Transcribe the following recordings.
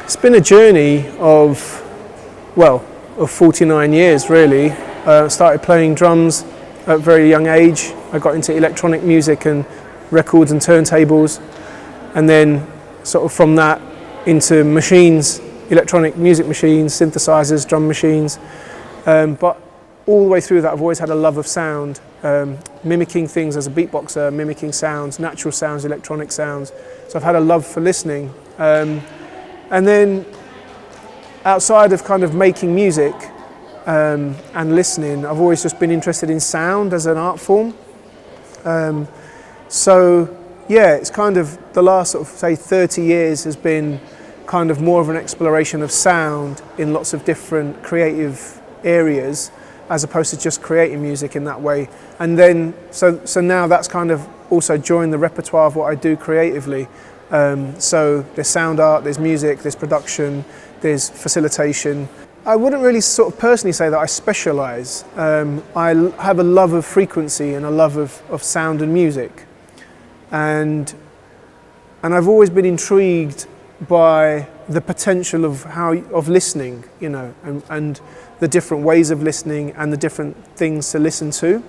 It's been a journey of 49 years really. Started playing drums at a very young age. I got into electronic music and records and turntables, and then sort of from that into machines, electronic music machines, synthesizers, drum machines. But all the way through that I've always had a love of sound, mimicking things as a beatboxer, mimicking sounds, natural sounds, electronic sounds. So I've had a love for listening. And then outside of kind of making music and listening, I've always just been interested in sound as an art form. So yeah, it's kind of the last sort of say 30 years has been kind of more of an exploration of sound in lots of different creative areas, as opposed to just creating music in that way. And then so now that's kind of also joined the repertoire of what I do creatively. So there's sound art, there's music, there's production, there's facilitation. I wouldn't really sort of personally say that I specialise. I have a love of frequency and a love of sound and music. And I've always been intrigued by the potential of listening, you know, and the different ways of listening and the different things to listen to.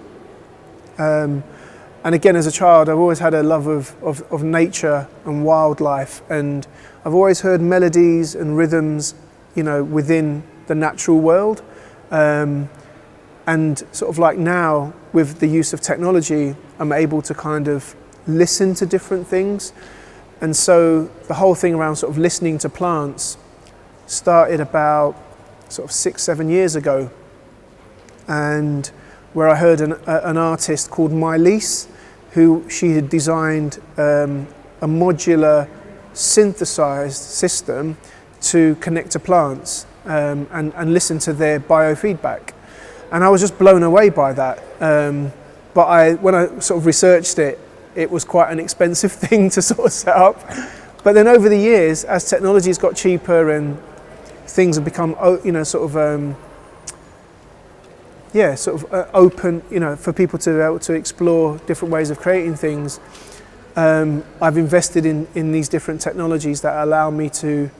And again, as a child, I've always had a love of nature and wildlife, and I've always heard melodies and rhythms, you know, within the natural world. And sort of like now, with the use of technology, I'm able to kind of listen to different things. And so the whole thing around sort of listening to plants started about sort of 6-7 years ago, and where I heard an artist called Milese, who she had designed a modular synthesized system to connect to plants and listen to their biofeedback. And I was just blown away by that. But when I sort of researched it, it was quite an expensive thing to sort of set up. But then over the years, as technology's got cheaper and things have become, you know, sort of open, you know, for people to be able to explore different ways of creating things. I've invested in these different technologies that allow me to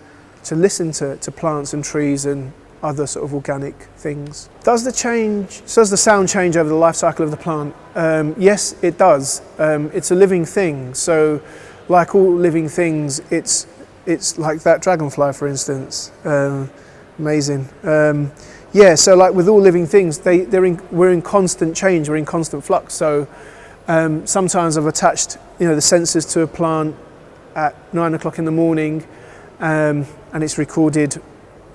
listen to plants and trees and other sort of organic things. Does the sound change over the life cycle of the plant? Yes, it does. It's a living thing. So like all living things, it's like that dragonfly, for instance. Amazing. Yeah, so like with all living things, we're in constant change, we're in constant flux. So sometimes I've attached, you know, the sensors to a plant at 9 o'clock in the morning, and it's recorded,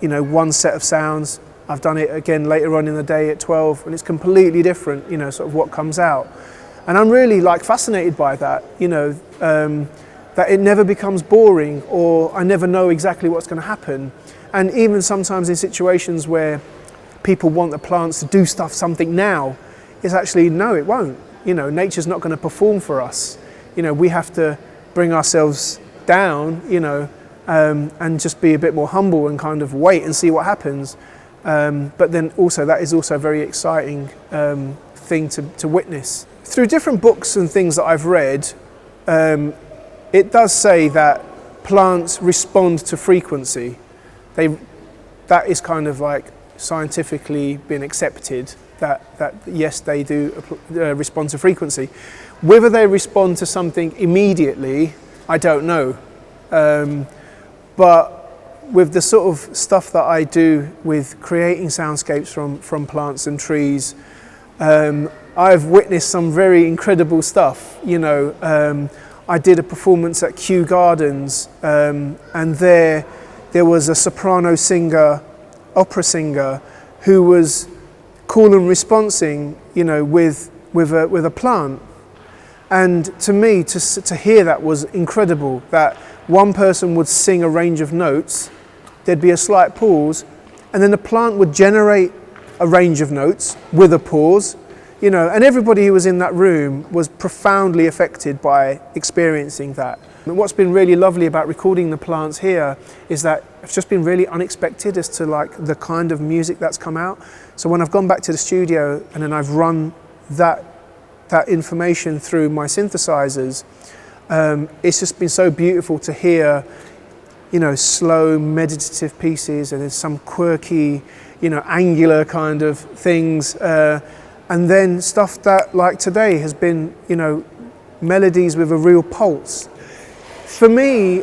you know, one set of sounds. I've done it again later on in the day at 12, and it's completely different, you know, sort of what comes out. And I'm really like fascinated by that, you know, that it never becomes boring, or I never know exactly what's going to happen. And even sometimes in situations where people want the plants to do something now, it's actually, no, it won't. You know, nature's not going to perform for us. You know, we have to bring ourselves down, you know, and just be a bit more humble and kind of wait and see what happens. But then also, that is also a very exciting thing to witness. Through different books and things that I've read, it does say that plants respond to frequency. That is kind of like scientifically been accepted, that yes, they do respond to frequency. Whether they respond to something immediately, I don't know. But with the sort of stuff that I do with creating soundscapes from plants and trees, I've witnessed some very incredible stuff. You know, I did a performance at Kew Gardens, and there was a soprano singer, opera singer, who was call and responsing, you know, with a plant. And to me, to hear that was incredible, that one person would sing a range of notes, there'd be a slight pause, and then the plant would generate a range of notes with a pause, you know, and everybody who was in that room was profoundly affected by experiencing that. And what's been really lovely about recording the plants here is that it's just been really unexpected as to like the kind of music that's come out. So when I've gone back to the studio and then I've run that information through my synthesizers, it's just been so beautiful to hear, slow meditative pieces, and there's some quirky, angular kind of things, and then stuff that, like today, has been, melodies with a real pulse. For me,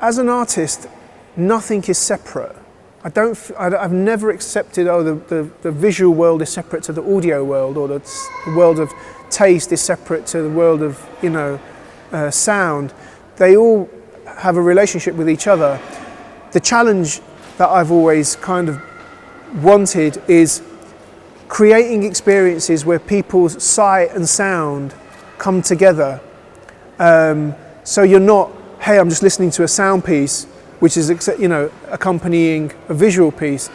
as an artist, nothing is separate. I've never accepted, the visual world is separate to the audio world, or the world of taste is separate to the world of, sound. They all have a relationship with each other. The challenge that I've always kind of wanted is creating experiences where people's sight and sound come together. So you're not, hey, I'm just listening to a sound piece, which is, accompanying a visual piece.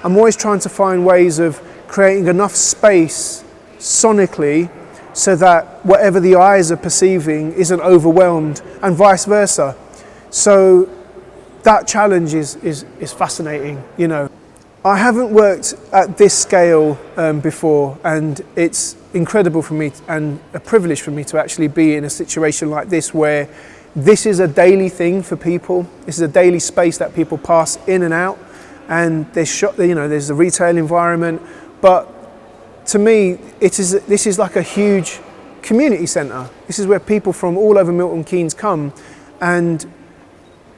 I'm always trying to find ways of creating enough space sonically so that whatever the eyes are perceiving isn't overwhelmed, and vice versa. So that challenge is fascinating, I haven't worked at this scale before, and it's incredible for me and a privilege for me to actually be in a situation like this, where this is a daily thing for people. This is a daily space that people pass in and out, and there's the retail environment. But to me, this is like a huge community centre. This is where people from all over Milton Keynes come, and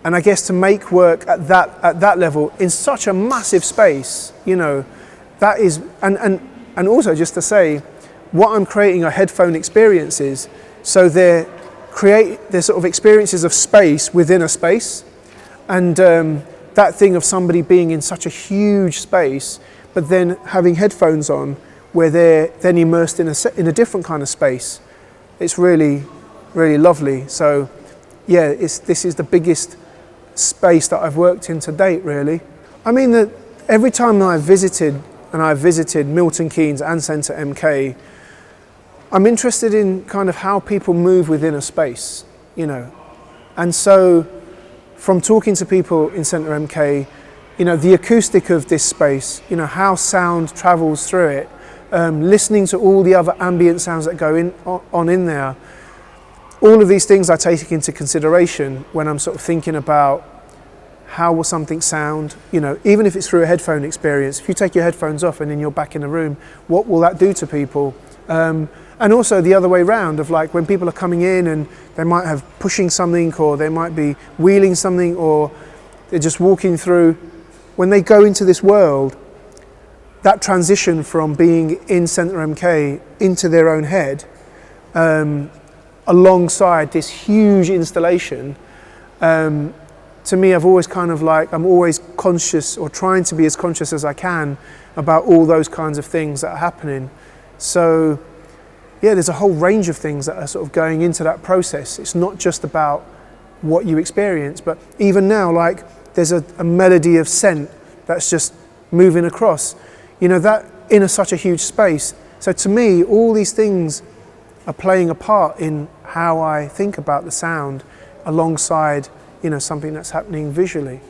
I guess to make work at that level in such a massive space, that is, and also just to say, what I'm creating are headphone experiences. So they're sort of experiences of space within a space, and that thing of somebody being in such a huge space, but then having headphones on, where they're then immersed in a different kind of space. It's really, really lovely. So yeah, this is the biggest space that I've worked in to date, really. I mean, that every time I've visited Milton Keynes and Centre MK, I'm interested in kind of how people move within a space, And so from talking to people in Centre MK, the acoustic of this space, how sound travels through it, listening to all the other ambient sounds that go on in there, all of these things I take into consideration when I'm sort of thinking about how will something sound, even if it's through a headphone experience. If you take your headphones off and then you're back in the room, what will that do to people? And also the other way around, of like when people are coming in and they might have pushing something, or they might be wheeling something, or they're just walking through. When they go into this world, that transition from being in Centre MK into their own head, alongside this huge installation, to me, I'm always conscious, or trying to be as conscious as I can, about all those kinds of things that are happening. So yeah, there's a whole range of things that are sort of going into that process. It's not just about what you experience, but even now, like there's a melody of scent that's just moving across, that in such a huge space. So to me, all these things are playing a part in how I think about the sound alongside, something that's happening visually.